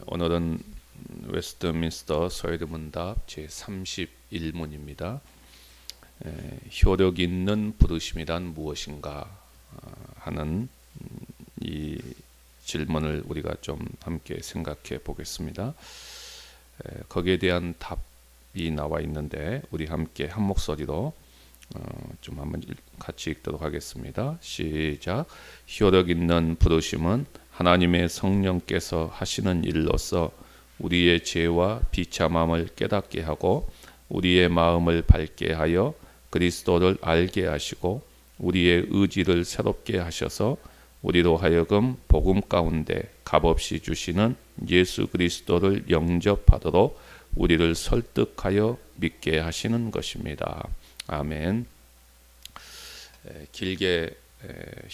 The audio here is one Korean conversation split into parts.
오늘은 웨스트민스터 서회문답 제31문입니다. 효력 있는 부르심이란 무엇인가 하는 이 질문을 우리가 좀 함께 생각해 보겠습니다. 거기에 대한 답이 나와 있는데 우리 함께 한 목소리로 좀 한번 같이 읽도록 하겠습니다. 시작. 효력 있는 부르심은 하나님의 성령께서 하시는 일로서 우리의 죄와 비참함을 깨닫게 하고 우리의 마음을 밝게 하여 그리스도를 알게 하시고 우리의 의지를 새롭게 하셔서 우리로 하여금 복음 가운데 값없이 주시는 예수 그리스도를 영접하도록 우리를 설득하여 믿게 하시는 것입니다. 아멘. 길게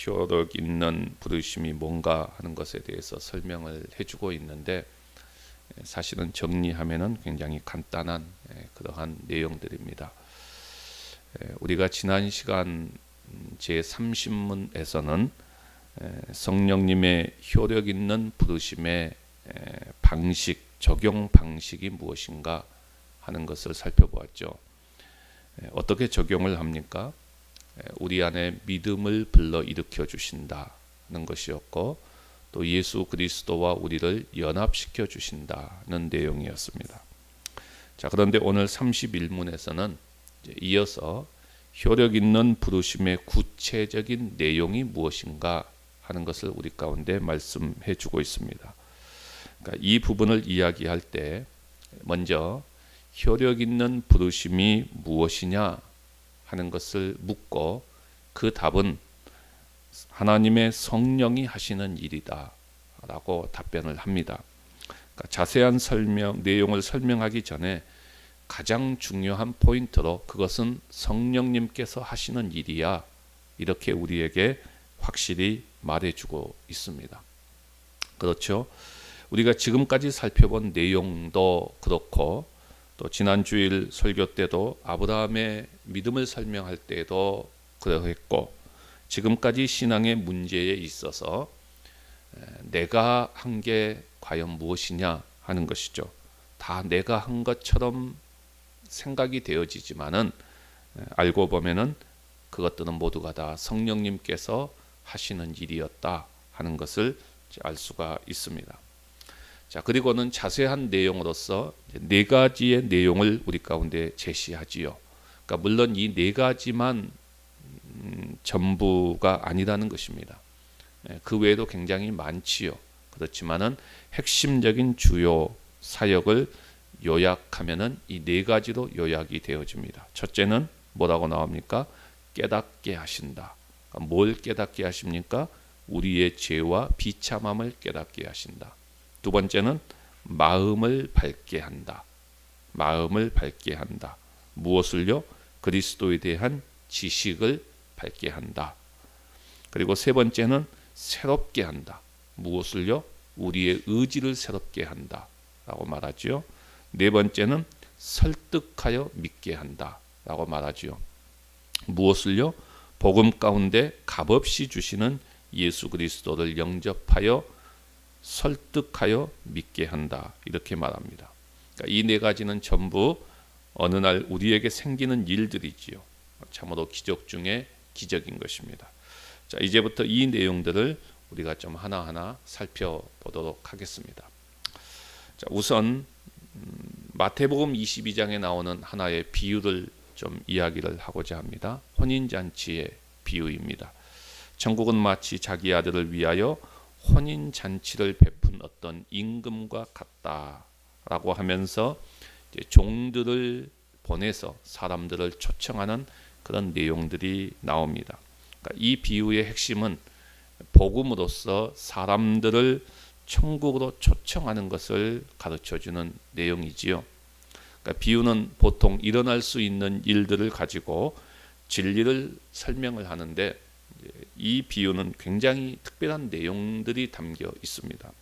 효력 있는 부르심이 뭔가 하는 것에 대해서 설명을 해주고 있는데 사실은 정리하면은 굉장히 간단한 그러한 내용들입니다. 우리가 지난 시간 제30문에서는 성령님의 효력 있는 부르심의 방식, 적용 방식이 무엇인가 하는 것을 살펴보았죠. 어떻게 적용을 합니까? 우리 안에 믿음을 불러일으켜 주신다는 것이었고 또 예수 그리스도와 우리를 연합시켜 주신다는 내용이었습니다. 자, 그런데 오늘 31문에서는 이어서 효력 있는 부르심의 구체적인 내용이 무엇인가 하는 것을 우리 가운데 말씀해 주고 있습니다. 그러니까 이 부분을 이야기할 때 먼저 효력 있는 부르심이 무엇이냐 하는 것을 묻고 그 답은 하나님의 성령이 하시는 일이다 라고 답변을 합니다. 그러니까 자세한 내용을 설명하기 전에 가장 중요한 포인트로 그것은 성령님께서 하시는 일이야 이렇게 우리에게 확실히 말해주고 있습니다. 그렇죠? 우리가 지금까지 살펴본 내용도 그렇고 또 지난 주일 설교 때도 아브라함의 믿음을 설명할 때도 그러했고 지금까지 신앙의 문제에 있어서 내가 한 게 과연 무엇이냐 하는 것이죠. 다 내가 한 것처럼 생각이 되어지지만은 알고 보면은 그것들은 모두가 다 성령님께서 하시는 일이었다 하는 것을 알 수가 있습니다. 자, 그리고는 자세한 내용으로서 네 가지의 내용을 우리 가운데 제시하지요. 그러니까 물론 이 네 가지만 전부가 아니라는 것입니다. 그 외에도 굉장히 많지요. 그렇지만은 핵심적인 주요 사역을 요약하면은 이 네 가지로 요약이 되어집니다. 첫째는 뭐라고 나옵니까? 깨닫게 하신다. 그러니까 뭘 깨닫게 하십니까? 우리의 죄와 비참함을 깨닫게 하신다. 두 번째는 마음을 밝게 한다. 마음을 밝게 한다. 무엇을요? 그리스도에 대한 지식을 밝게 한다. 그리고 세 번째는 새롭게 한다. 무엇을요? 우리의 의지를 새롭게 한다. 라고 말하지요. 네 번째는 설득하여 믿게 한다. 라고 말하지요. 무엇을요? 복음 가운데 값없이 주시는 예수 그리스도를 영접하여 설득하여 믿게 한다. 이렇게 말합니다. 그러니까 이 네 가지는 전부 어느 날 우리에게 생기는 일들이지요. 참으로 기적 중에 기적인 것입니다. 자, 이제부터 이 내용들을 우리가 좀 하나하나 살펴보도록 하겠습니다. 자, 우선 마태복음 22장에 나오는 하나의 비유를 좀 이야기를 하고자 합니다. 혼인잔치의 비유입니다. 천국은 마치 자기 아들을 위하여 혼인잔치를 베푼 어떤 임금과 같다라고 하면서 이제 종들을 보내서 사람들을 초청하는 그런 내용들이 나옵니다. 그러니까 이 비유의 핵심은 복음으로서 사람들을 천국으로 초청하는 것을 가르쳐주는 내용이지요. 그러니까 비유는 보통 일어날 수 있는 일들을 가지고 진리를 설명을 하는데 이 비유는 굉장히 특별한 내용들이 담겨 있습니다.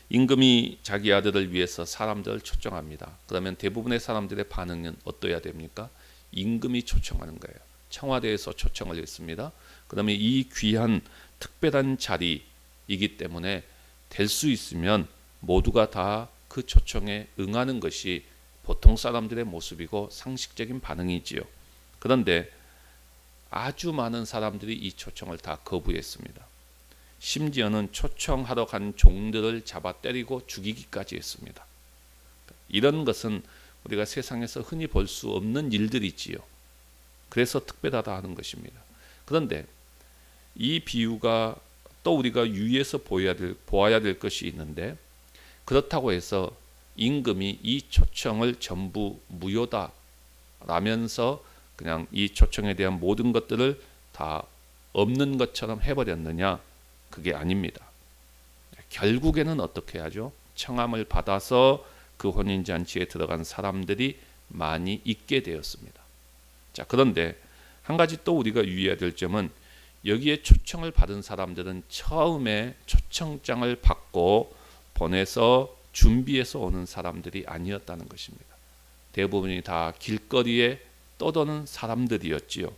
임금이 자기 아들을 위해서 사람들을 초청합니다. 그러면 대부분의 사람들의 반응은 어떠해야 됩니까? 임금이 초청하는 거예요. 청와대에서 초청을 했습니다. 그러면 이 귀한 특별한 자리이기 때문에 될 수 있으면 모두가 다 그 초청에 응하는 것이 보통 사람들의 모습이고 상식적인 반응이지요. 그런데 아주 많은 사람들이 이 초청을 다 거부했습니다. 심지어는 초청하러 간 종들을 잡아 때리고 죽이기까지 했습니다. 이런 것은 우리가 세상에서 흔히 볼 수 없는 일들이지요. 그래서 특별하다 하는 것입니다. 그런데 이 비유가 또 우리가 유의해서 보아야 될 것이 있는데, 그렇다고 해서 임금이 이 초청을 전부 무효다 라면서 그냥 이 초청에 대한 모든 것들을 다 없는 것처럼 해버렸느냐? 그게 아닙니다. 결국에는 어떻게 하죠? 청함을 받아서 그 혼인잔치에 들어간 사람들이 많이 있게 되었습니다. 자, 그런데 한 가지 또 우리가 유의해야 될 점은, 여기에 초청을 받은 사람들은 처음에 초청장을 받고 보내서 준비해서 오는 사람들이 아니었다는 것입니다. 대부분이 다 길거리에 떠도는 사람들이었지요.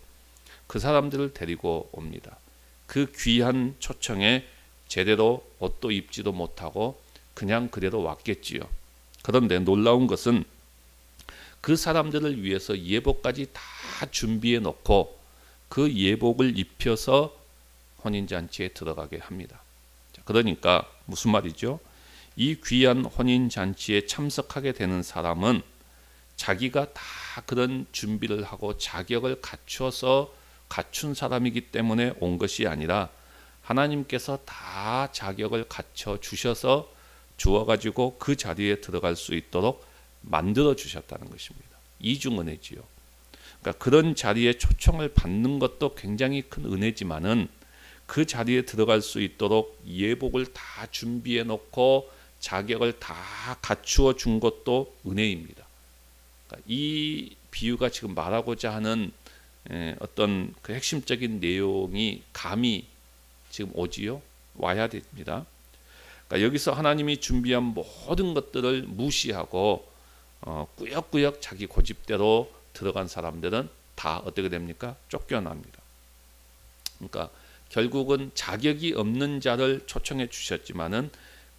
그 사람들을 데리고 옵니다. 그 귀한 초청에 제대로 옷도 입지도 못하고 그냥 그대로 왔겠지요. 그런데 놀라운 것은 그 사람들을 위해서 예복까지 다 준비해 놓고 그 예복을 입혀서 혼인잔치에 들어가게 합니다. 그러니까 무슨 말이죠? 이 귀한 혼인잔치에 참석하게 되는 사람은 자기가 다 그런 준비를 하고 자격을 갖춘 사람이기 때문에 온 것이 아니라, 하나님께서 다 자격을 갖춰 주셔서 주어가지고 그 자리에 들어갈 수 있도록 만들어 주셨다는 것입니다. 이중은혜지요. 그러니까 그런 자리에 초청을 받는 것도 굉장히 큰 은혜지만은, 그 자리에 들어갈 수 있도록 예복을 다 준비해 놓고 자격을 다 갖추어 준 것도 은혜입니다. 그러니까 이 비유가 지금 말하고자 하는 어떤 그 핵심적인 내용이 감이 지금 오지요? 와야 됩니다. 그러니까 여기서 하나님이 준비한 모든 것들을 무시하고 꾸역꾸역 자기 고집대로 들어간 사람들은 다 어떻게 됩니까? 쫓겨납니다. 그러니까 결국은 자격이 없는 자를 초청해 주셨지만은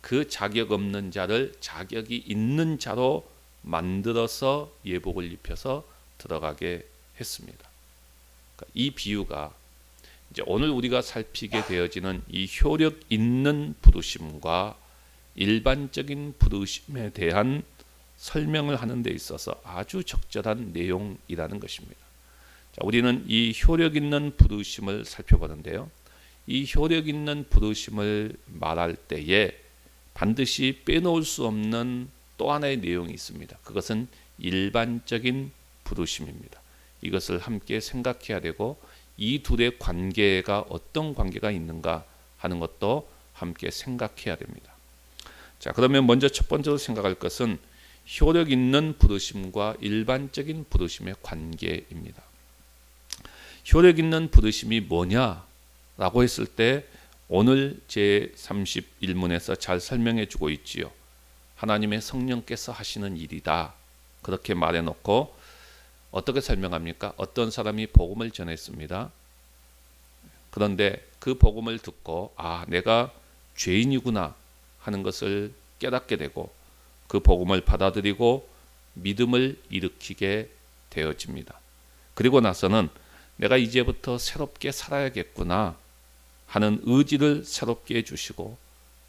그 자격 없는 자를 자격이 있는 자로 만들어서 예복을 입혀서 들어가게 했습니다. 그러니까 이 비유가 이제 오늘 우리가 살피게 되어지는 이 효력 있는 부르심과 일반적인 부르심에 대한 설명을 하는 데 있어서 아주 적절한 내용이라는 것입니다. 자, 우리는 이 효력 있는 부르심을 살펴보는데요. 이 효력 있는 부르심을 말할 때에 반드시 빼놓을 수 없는 또 하나의 내용이 있습니다. 그것은 일반적인 부르심입니다. 이것을 함께 생각해야 되고, 이 둘의 관계가 어떤 관계가 있는가 하는 것도 함께 생각해야 됩니다. 자, 그러면 먼저 첫 번째로 생각할 것은 효력 있는 부르심과 일반적인 부르심의 관계입니다. 효력 있는 부르심이 뭐냐라고 했을 때 오늘 제 31문에서 잘 설명해 주고 있지요. 하나님의 성령께서 하시는 일이다. 그렇게 말해 놓고 어떻게 설명합니까? 어떤 사람이 복음을 전했습니다. 그런데 그 복음을 듣고 내가 죄인이구나 하는 것을 깨닫게 되고 그 복음을 받아들이고 믿음을 일으키게 되어집니다. 그리고 나서는 내가 이제부터 새롭게 살아야겠구나 하는 의지를 새롭게 해주시고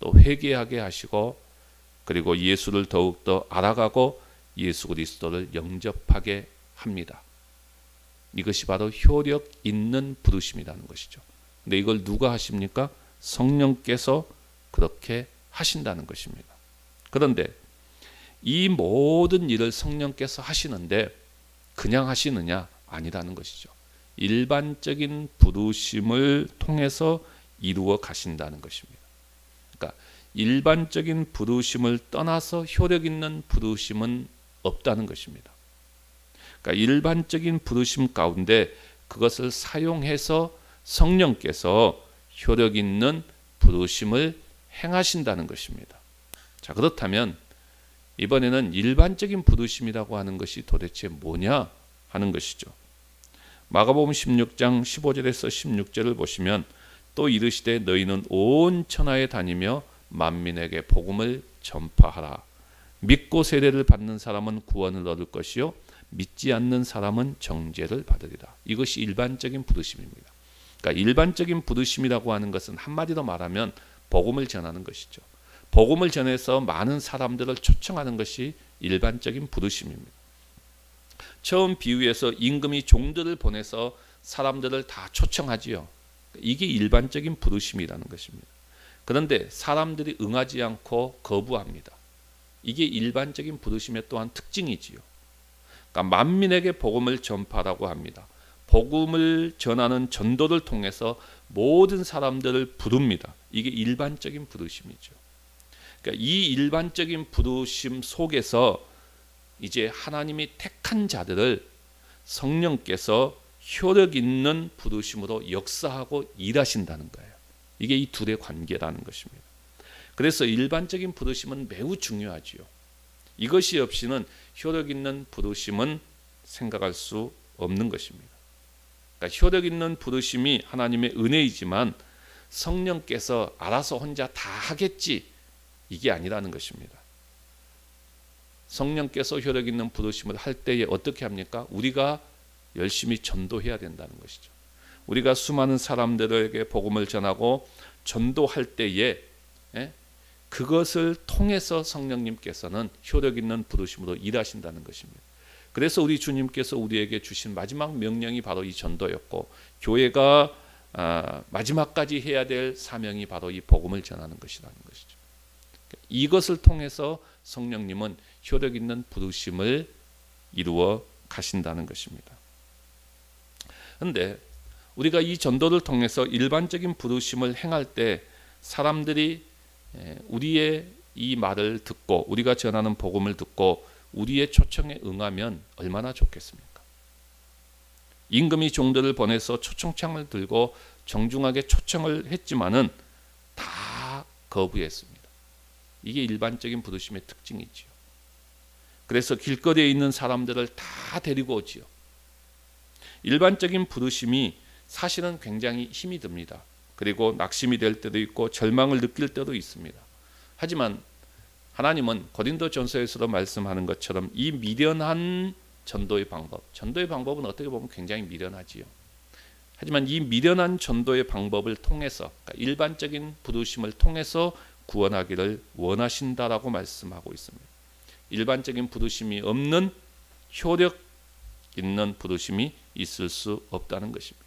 또 회개하게 하시고 그리고 예수를 더욱더 알아가고 예수 그리스도를 영접하게 합니다. 이것이 바로 효력 있는 부르심이라는 것이죠. 근데 이걸 누가 하십니까? 성령께서 그렇게 하신다는 것입니다. 그런데 이 모든 일을 성령께서 하시는데 그냥 하시느냐? 아니라는 것이죠. 일반적인 부르심을 통해서 이루어 가신다는 것입니다. 그러니까 일반적인 부르심을 떠나서 효력 있는 부르심은 없다는 것입니다. 그러니까 일반적인 부르심 가운데 그것을 사용해서 성령께서 효력 있는 부르심을 행하신다는 것입니다. 자, 그렇다면 이번에는 일반적인 부르심이라고 하는 것이 도대체 뭐냐 하는 것이죠. 마가복음 16장 15절에서 16절을 보시면 또 이르시되 너희는 온 천하에 다니며 만민에게 복음을 전파하라. 믿고 세례를 받는 사람은 구원을 얻을 것이요 믿지 않는 사람은 정죄를 받으리라. 이것이 일반적인 부르심입니다. 그러니까 일반적인 부르심이라고 하는 것은 한마디로 말하면 복음을 전하는 것이죠. 복음을 전해서 많은 사람들을 초청하는 것이 일반적인 부르심입니다. 처음 비유에서 임금이 종들을 보내서 사람들을 다 초청하지요. 이게 일반적인 부르심이라는 것입니다. 그런데 사람들이 응하지 않고 거부합니다. 이게 일반적인 부르심의 또한 특징이지요. 그러니까 만민에게 복음을 전파라고 합니다. 복음을 전하는 전도를 통해서 모든 사람들을 부릅니다. 이게 일반적인 부르심이죠. 그러니까 이 일반적인 부르심 속에서 이제 하나님이 택한 자들을 성령께서 효력 있는 부르심으로 역사하고 일하신다는 거예요. 이게 이 둘의 관계라는 것입니다. 그래서 일반적인 부르심은 매우 중요하지요. 이것이 없이는 효력 있는 부르심은 생각할 수 없는 것입니다. 그러니까 효력 있는 부르심이 하나님의 은혜이지만 성령께서 알아서 혼자 다 하겠지, 이게 아니라는 것입니다. 성령께서 효력 있는 부르심을 할 때에 어떻게 합니까? 우리가 열심히 전도해야 된다는 것이죠. 우리가 수많은 사람들에게 복음을 전하고 전도할 때에 그것을 통해서 성령님께서는 효력 있는 부르심으로 일하신다는 것입니다. 그래서 우리 주님께서 우리에게 주신 마지막 명령이 바로 이 전도였고, 교회가 마지막까지 해야 될 사명이 바로 이 복음을 전하는 것이라는 것이죠. 이것을 통해서 성령님은 효력 있는 부르심을 이루어 가신다는 것입니다. 그런데 우리가 이 전도를 통해서 일반적인 부르심을 행할 때 사람들이 우리의 이 말을 듣고 우리가 전하는 복음을 듣고 우리의 초청에 응하면 얼마나 좋겠습니까? 임금이 종들을 보내서 초청장을 들고 정중하게 초청을 했지만은 다 거부했습니다. 이게 일반적인 부르심의 특징이지요. 그래서 길거리에 있는 사람들을 다 데리고 오지요. 일반적인 부르심이 사실은 굉장히 힘이 듭니다. 그리고 낙심이 될 때도 있고 절망을 느낄 때도 있습니다. 하지만 하나님은 고린도전서에서도 말씀하는 것처럼 이 미련한 전도의 방법은 어떻게 보면 굉장히 미련하지요. 하지만 이 미련한 전도의 방법을 통해서, 그러니까 일반적인 부르심을 통해서 구원하기를 원하신다라고 말씀하고 있습니다. 일반적인 부르심이 없는 효력 있는 부르심이 있을 수 없다는 것입니다.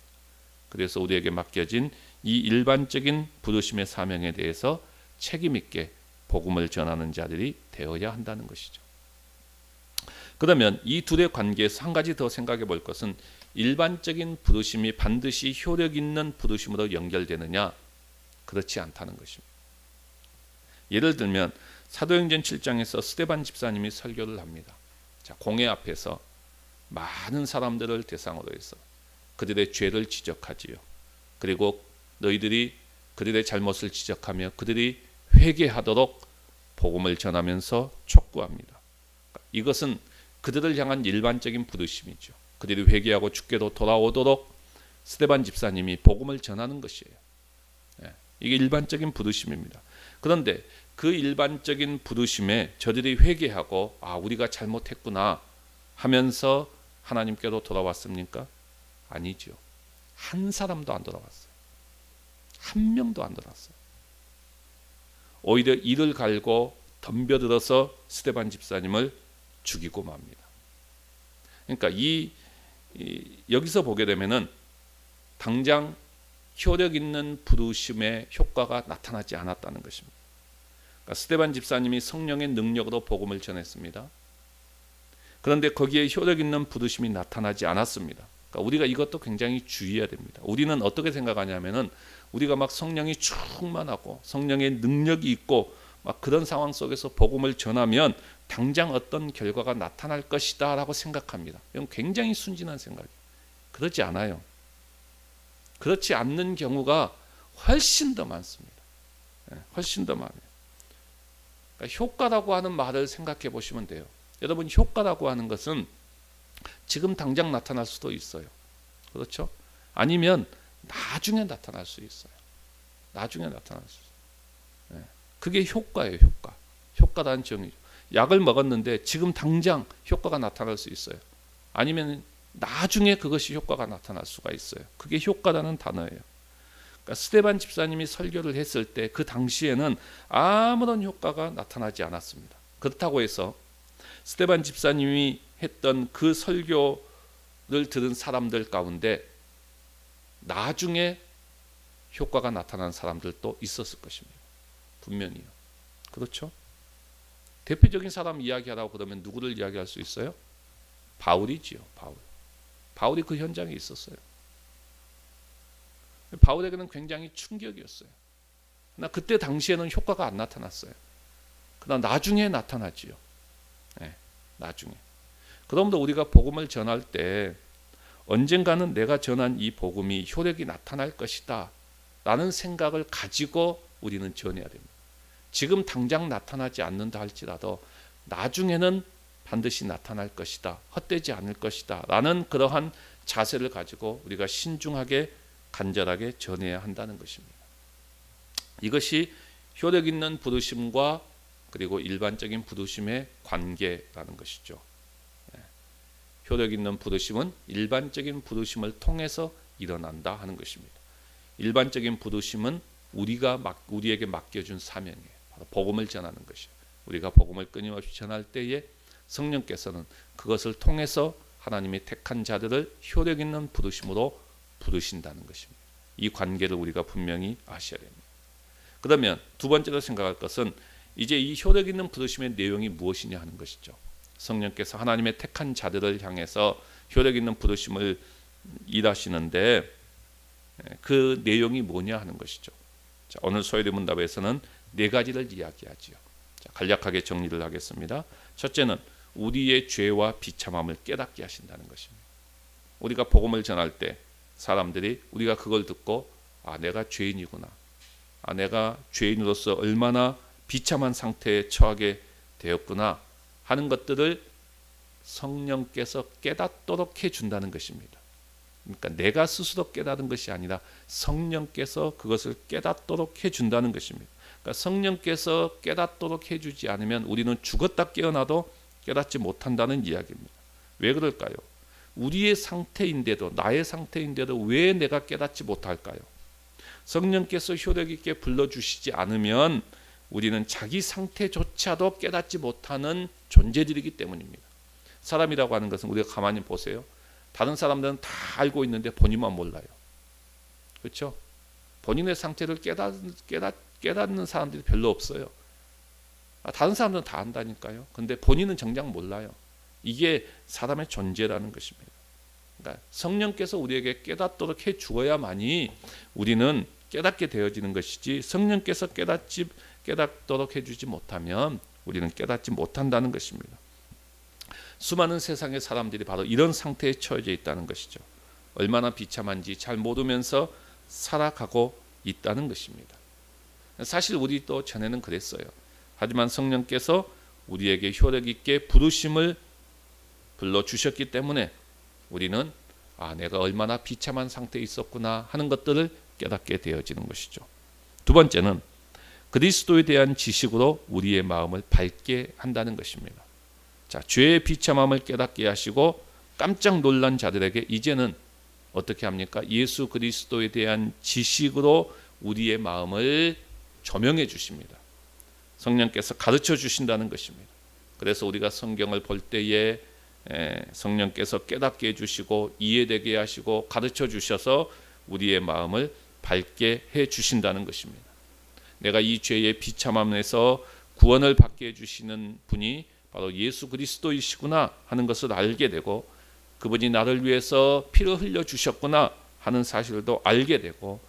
그래서 우리에게 맡겨진 이 일반적인 부르심의 사명에 대해서 책임 있게 복음을 전하는 자들이 되어야 한다는 것이죠. 그러면 이 둘의 관계에서 한 가지 더 생각해 볼 것은, 일반적인 부르심이 반드시 효력 있는 부르심으로 연결되느냐? 그렇지 않다는 것입니다. 예를 들면 사도행전 7장에서 스데반 집사님이 설교를 합니다. 자, 공회 앞에서 많은 사람들을 대상으로 해서 그들의 죄를 지적하지요. 그리고 너희들이 그들의 잘못을 지적하며 그들이 회개하도록 복음을 전하면서 촉구합니다. 이것은 그들을 향한 일반적인 부르심이죠. 그들이 회개하고 주께로 돌아오도록 스데반 집사님이 복음을 전하는 것이에요. 이게 일반적인 부르심입니다. 그런데 그 일반적인 부르심에 저들이 회개하고 우리가 잘못했구나 하면서 하나님께로 돌아왔습니까? 아니죠. 한 사람도 안 돌아왔어요. 한 명도 안 돌아왔어요. 오히려 이를 갈고 덤벼들어서 스데반 집사님을 죽이고 맙니다. 그러니까 여기서 보게 되면은 당장 효력 있는 부르심의 효과가 나타나지 않았다는 것입니다. 그러니까 스데반 집사님이 성령의 능력으로 복음을 전했습니다. 그런데 거기에 효력 있는 부르심이 나타나지 않았습니다. 그러니까 우리가 이것도 굉장히 주의해야 됩니다. 우리는 어떻게 생각하냐면은 우리가 막 성령이 충만하고 성령의 능력이 있고 막 그런 상황 속에서 복음을 전하면 당장 어떤 결과가 나타날 것이다 라고 생각합니다. 이건 굉장히 순진한 생각이에요. 그렇지 않아요. 그렇지 않는 경우가 훨씬 더 많습니다. 훨씬 더 많아요. 그러니까 효과라고 하는 말을 생각해 보시면 돼요. 여러분, 효과라고 하는 것은 지금 당장 나타날 수도 있어요. 그렇죠? 아니면 나중에 나타날 수 있어요. 나중에 나타날 수 있어요. 그게 효과예요. 효과. 효과라는 정의죠. 약을 먹었는데 지금 당장 효과가 나타날 수 있어요. 아니면 나중에 그것이 효과가 나타날 수가 있어요. 그게 효과라는 단어예요. 그러니까 스데반 집사님이 설교를 했을 때 그 당시에는 아무런 효과가 나타나지 않았습니다. 그렇다고 해서 스데반 집사님이 했던 그 설교를 들은 사람들 가운데 나중에 효과가 나타난 사람들도 있었을 것입니다. 분명히요. 그렇죠? 대표적인 사람 이야기하라고 그러면 누구를 이야기할 수 있어요? 바울이지요. 바울이 그 현장에 있었어요. 바울에게는 굉장히 충격이었어요. 그러나 그때 당시에는 효과가 안 나타났어요. 그러나 나중에 나타나지요. 네, 나중에. 그러므로 우리가 복음을 전할 때 언젠가는 내가 전한 이 복음이 효력이 나타날 것이다 라는 생각을 가지고 우리는 전해야 됩니다. 지금 당장 나타나지 않는다 할지라도 나중에는 반드시 나타날 것이다, 헛되지 않을 것이다 라는 그러한 자세를 가지고 우리가 신중하게 간절하게 전해야 한다는 것입니다. 이것이 효력 있는 부르심과 그리고 일반적인 부르심의 관계라는 것이죠. 효력 있는 부르심은 일반적인 부르심을 통해서 일어난다 하는 것입니다. 일반적인 부르심은 우리에게 맡겨준 사명이에요. 바로 복음을 전하는 것이에요. 우리가 복음을 끊임없이 전할 때에 성령께서는 그것을 통해서 하나님이 택한 자들을 효력 있는 부르심으로 부르신다는 것입니다. 이 관계를 우리가 분명히 아셔야 됩니다. 그러면 두 번째로 생각할 것은 이제 이 효력 있는 부르심의 내용이 무엇이냐 하는 것이죠. 성령께서 하나님의 택한 자들을 향해서 효력 있는 부르심을 일하시는데 그 내용이 뭐냐 하는 것이죠. 자, 오늘 소요리 문답에서는 네 가지를 이야기하지요. 자, 간략하게 정리를 하겠습니다. 첫째는 우리의 죄와 비참함을 깨닫게 하신다는 것입니다. 우리가 복음을 전할 때 사람들이 우리가 그걸 듣고 내가 죄인이구나. 내가 죄인으로서 얼마나 비참한 상태에 처하게 되었구나 하는 것들을 성령께서 깨닫도록 해준다는 것입니다. 그러니까 내가 스스로 깨닫는 것이 아니라 성령께서 그것을 깨닫도록 해준다는 것입니다. 그러니까 성령께서 깨닫도록 해주지 않으면 우리는 죽었다 깨어나도 깨닫지 못한다는 이야기입니다. 왜 그럴까요? 우리의 상태인데도, 나의 상태인데도 왜 내가 깨닫지 못할까요? 성령께서 효력 있게 불러주시지 않으면 우리는 자기 상태조차도 깨닫지 못하는 존재들이기 때문입니다. 사람이라고 하는 것은 우리가 가만히 보세요. 다른 사람들은 다 알고 있는데 본인만 몰라요. 그렇죠? 본인의 상태를 깨닫는 사람들이 별로 없어요. 다른 사람들은 다 안다니까요. 근데 본인은 정작 몰라요. 이게 사람의 존재라는 것입니다. 그러니까 성령께서 우리에게 깨닫도록 해 주어야만이 우리는 깨닫게 되어지는 것이지, 성령께서 깨닫도록 해주지 못하면 우리는 깨닫지 못한다는 것입니다. 수많은 세상의 사람들이 바로 이런 상태에 처해져 있다는 것이죠. 얼마나 비참한지 잘 모르면서 살아가고 있다는 것입니다. 사실 우리도 전에는 그랬어요. 하지만 성령께서 우리에게 효력 있게 부르심을 불러주셨기 때문에 우리는 내가 얼마나 비참한 상태에 있었구나 하는 것들을 깨닫게 되어지는 것이죠. 두 번째는 그리스도에 대한 지식으로 우리의 마음을 밝게 한다는 것입니다. 자, 죄의 비참함을 깨닫게 하시고 깜짝 놀란 자들에게 이제는 어떻게 합니까? 예수 그리스도에 대한 지식으로 우리의 마음을 조명해 주십니다. 성령께서 가르쳐 주신다는 것입니다. 그래서 우리가 성경을 볼 때에 성령께서 깨닫게 해주시고 이해되게 하시고 가르쳐 주셔서 우리의 마음을 밝게 해 주신다는 것입니다. 내가 이 죄의 비참함에서 구원을 받게 해주시는 분이 바로 예수 그리스도이시구나 하는 것을 알게 되고, 그분이 나를 위해서 피를 흘려 주셨구나 하는 사실도 알게 되고,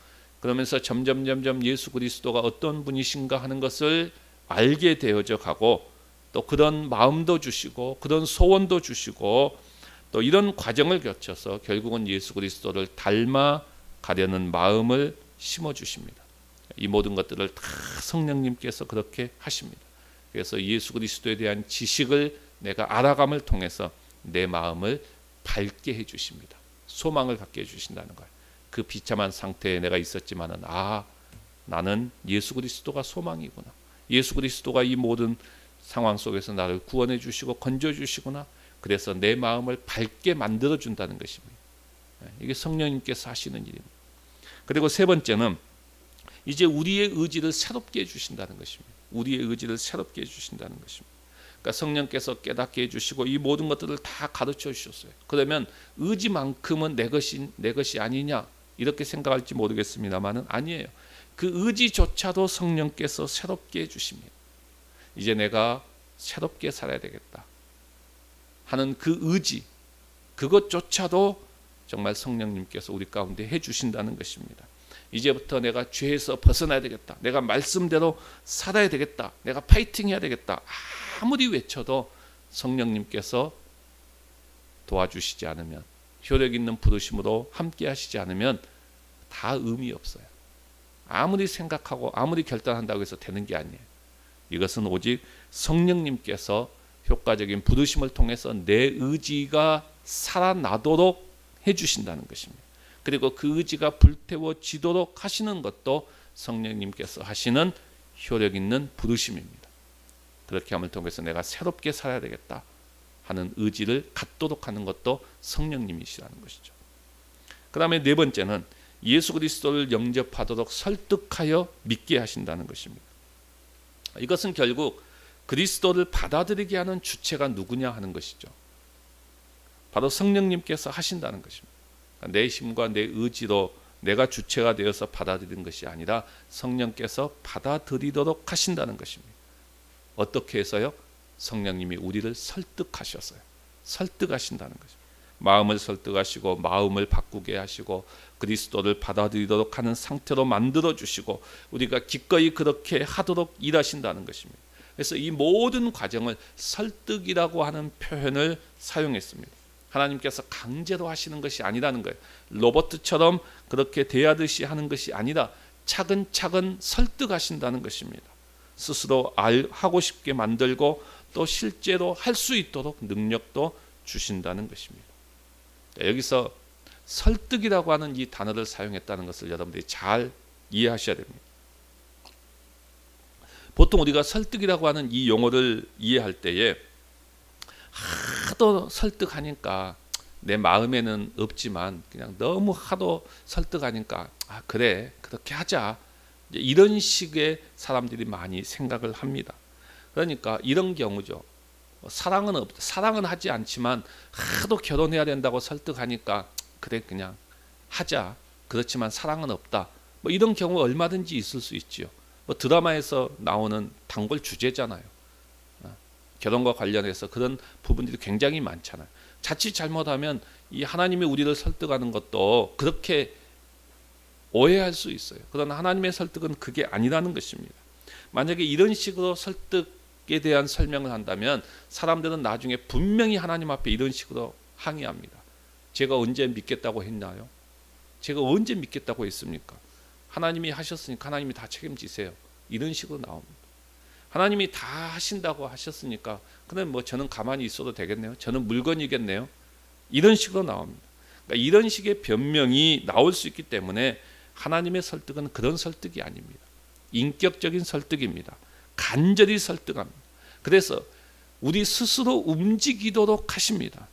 그러면서 점점 예수 그리스도가 어떤 분이신가 하는 것을 알게 되어져 가고, 또 그런 마음도 주시고 그런 소원도 주시고, 또 이런 과정을 거쳐서 결국은 예수 그리스도를 닮아 가려는 마음을 심어 주십니다. 이 모든 것들을 다 성령님께서 그렇게 하십니다. 그래서 예수 그리스도에 대한 지식을 내가 알아감을 통해서 내 마음을 밝게 해주십니다. 소망을 갖게 해주신다는 거예요. 그 비참한 상태에 내가 있었지만은 나는 예수 그리스도가 소망이구나. 예수 그리스도가 이 모든 상황 속에서 나를 구원해 주시고 건져 주시구나. 그래서 내 마음을 밝게 만들어 준다는 것입니다. 이게 성령님께서 하시는 일입니다. 그리고 세 번째는 이제 우리의 의지를 새롭게 해주신다는 것입니다. 우리의 의지를 새롭게 해주신다는 것입니다. 그러니까 성령께서 깨닫게 해주시고 이 모든 것들을 다 가르쳐 주셨어요. 그러면 의지만큼은 내 것이 아니냐 이렇게 생각할지 모르겠습니다만은 아니에요. 그 의지조차도 성령께서 새롭게 해주십니다. 이제 내가 새롭게 살아야 되겠다 하는 그 의지, 그것조차도 정말 성령님께서 우리 가운데 해주신다는 것입니다. 이제부터 내가 죄에서 벗어나야 되겠다. 내가 말씀대로 살아야 되겠다. 내가 파이팅 해야 되겠다. 아무리 외쳐도 성령님께서 도와주시지 않으면, 효력 있는 부르심으로 함께 하시지 않으면 다 의미 없어요. 아무리 생각하고 아무리 결단한다고 해서 되는 게 아니에요. 이것은 오직 성령님께서 효과적인 부르심을 통해서 내 의지가 살아나도록 해주신다는 것입니다. 그리고 그 의지가 불태워지도록 하시는 것도 성령님께서 하시는 효력 있는 부르심입니다. 그렇게 함을 통해서 내가 새롭게 살아야 되겠다 하는 의지를 갖도록 하는 것도 성령님이시라는 것이죠. 그 다음에 네 번째는 예수 그리스도를 영접하도록 설득하여 믿게 하신다는 것입니다. 이것은 결국 그리스도를 받아들이게 하는 주체가 누구냐 하는 것이죠. 바로 성령님께서 하신다는 것입니다. 내 힘과 내 의지로 내가 주체가 되어서 받아들이는 것이 아니라 성령께서 받아들이도록 하신다는 것입니다. 어떻게 해서요? 성령님이 우리를 설득하셔서요. 설득하신다는 것입니다. 마음을 설득하시고 마음을 바꾸게 하시고 그리스도를 받아들이도록 하는 상태로 만들어 주시고 우리가 기꺼이 그렇게 하도록 일하신다는 것입니다. 그래서 이 모든 과정을 설득이라고 하는 표현을 사용했습니다. 하나님께서 강제로 하시는 것이 아니라는 거예요. 로봇처럼 그렇게 대하듯이 하는 것이 아니라 차근차근 설득하신다는 것입니다. 스스로 하고 싶게 만들고 또 실제로 할 수 있도록 능력도 주신다는 것입니다. 여기서 설득이라고 하는 이 단어를 사용했다는 것을 여러분들이 잘 이해하셔야 됩니다. 보통 우리가 설득이라고 하는 이 용어를 이해할 때에 하도 설득하니까 내 마음에는 없지만 그냥 너무 하도 설득하니까 그래 그렇게 하자 이런 식의 사람들이 많이 생각을 합니다. 그러니까 이런 경우죠. 사랑은 하지 않지만 하도 결혼해야 된다고 설득하니까 그래 그냥 하자. 그렇지만 사랑은 없다. 뭐 이런 경우 얼마든지 있을 수 있지요. 뭐 드라마에서 나오는 단골 주제잖아요. 결혼과 관련해서 그런 부분들이 굉장히 많잖아요. 자칫 잘못하면 이 하나님이 우리를 설득하는 것도 그렇게 오해할 수 있어요. 그러나 하나님의 설득은 그게 아니라는 것입니다. 만약에 이런 식으로 설득에 대한 설명을 한다면 사람들은 나중에 분명히 하나님 앞에 이런 식으로 항의합니다. 제가 언제 믿겠다고 했나요? 제가 언제 믿겠다고 했습니까? 하나님이 하셨으니까 하나님이 다 책임지세요. 이런 식으로 나옵니다. 하나님이 다 하신다고 하셨으니까 그럼 뭐 저는 가만히 있어도 되겠네요. 저는 물건이겠네요. 이런 식으로 나옵니다. 그러니까 이런 식의 변명이 나올 수 있기 때문에 하나님의 설득은 그런 설득이 아닙니다. 인격적인 설득입니다. 간절히 설득합니다. 그래서 우리 스스로 움직이도록 하십니다.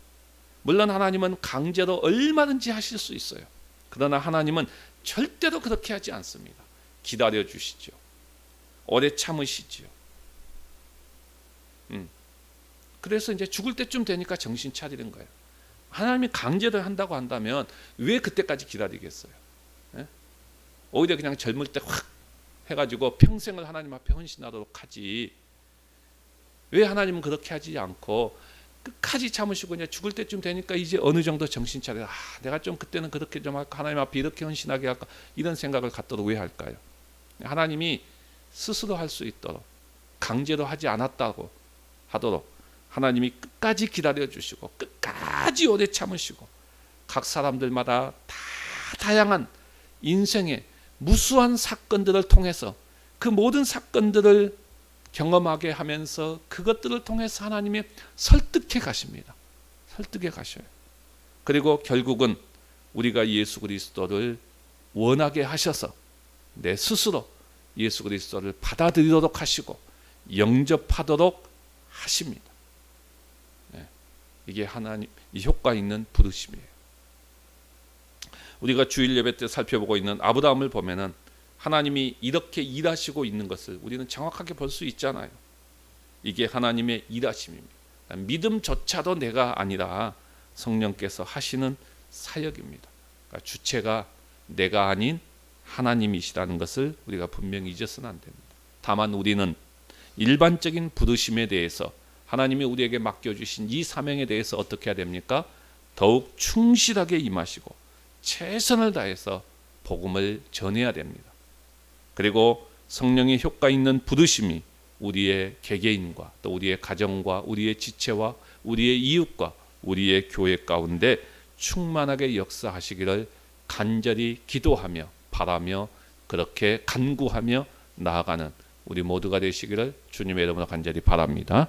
물론 하나님은 강제로 얼마든지 하실 수 있어요. 그러나 하나님은 절대로 그렇게 하지 않습니다. 기다려 주시죠. 오래 참으시지요. 그래서 이제 죽을 때쯤 되니까 정신 차리는 거예요. 하나님이 강제로 한다고 한다면 왜 그때까지 기다리겠어요? 예? 오히려 그냥 젊을 때 확 해가지고 평생을 하나님 앞에 헌신하도록 하지. 왜 하나님은 그렇게 하지 않고 끝까지 참으시고 이제 죽을 때쯤 되니까 이제 어느 정도 정신 차려. 내가 좀 그때는 그렇게 좀 할까, 하나님 앞에 이렇게 헌신하게 할까, 이런 생각을 갖도록 왜 할까요? 하나님이 스스로 할 수 있도록 강제로 하지 않았다고 하도록 하나님이 끝까지 기다려 주시고 끝까지 오래 참으시고 각 사람들마다 다 다양한 인생의 무수한 사건들을 통해서 그 모든 사건들을 경험하게 하면서 그것들을 통해서 하나님이 설득해 가십니다. 설득해 가셔요. 그리고 결국은 우리가 예수 그리스도를 원하게 하셔서 내 스스로 예수 그리스도를 받아들이도록 하시고 영접하도록 하십니다. 이게 하나님 이 효과 있는 부르심이에요. 우리가 주일 예배 때 살펴보고 있는 아브라함을 보면은 하나님이 이렇게 일하시고 있는 것을 우리는 정확하게 볼 수 있잖아요. 이게 하나님의 일하심입니다. 믿음조차도 내가 아니라 성령께서 하시는 사역입니다. 그러니까 주체가 내가 아닌 하나님이시라는 것을 우리가 분명히 잊어서는 안 됩니다. 다만 우리는 일반적인 부르심에 대해서 하나님이 우리에게 맡겨주신 이 사명에 대해서 어떻게 해야 됩니까? 더욱 충실하게 임하시고 최선을 다해서 복음을 전해야 됩니다. 그리고 성령의 효과 있는 부르심이 우리의 개개인과 또 우리의 가정과 우리의 지체와 우리의 이웃과 우리의 교회 가운데 충만하게 역사하시기를 간절히 기도하며 바라며 그렇게 간구하며 나아가는 우리 모두가 되시기를 주님의 이름으로 간절히 바랍니다.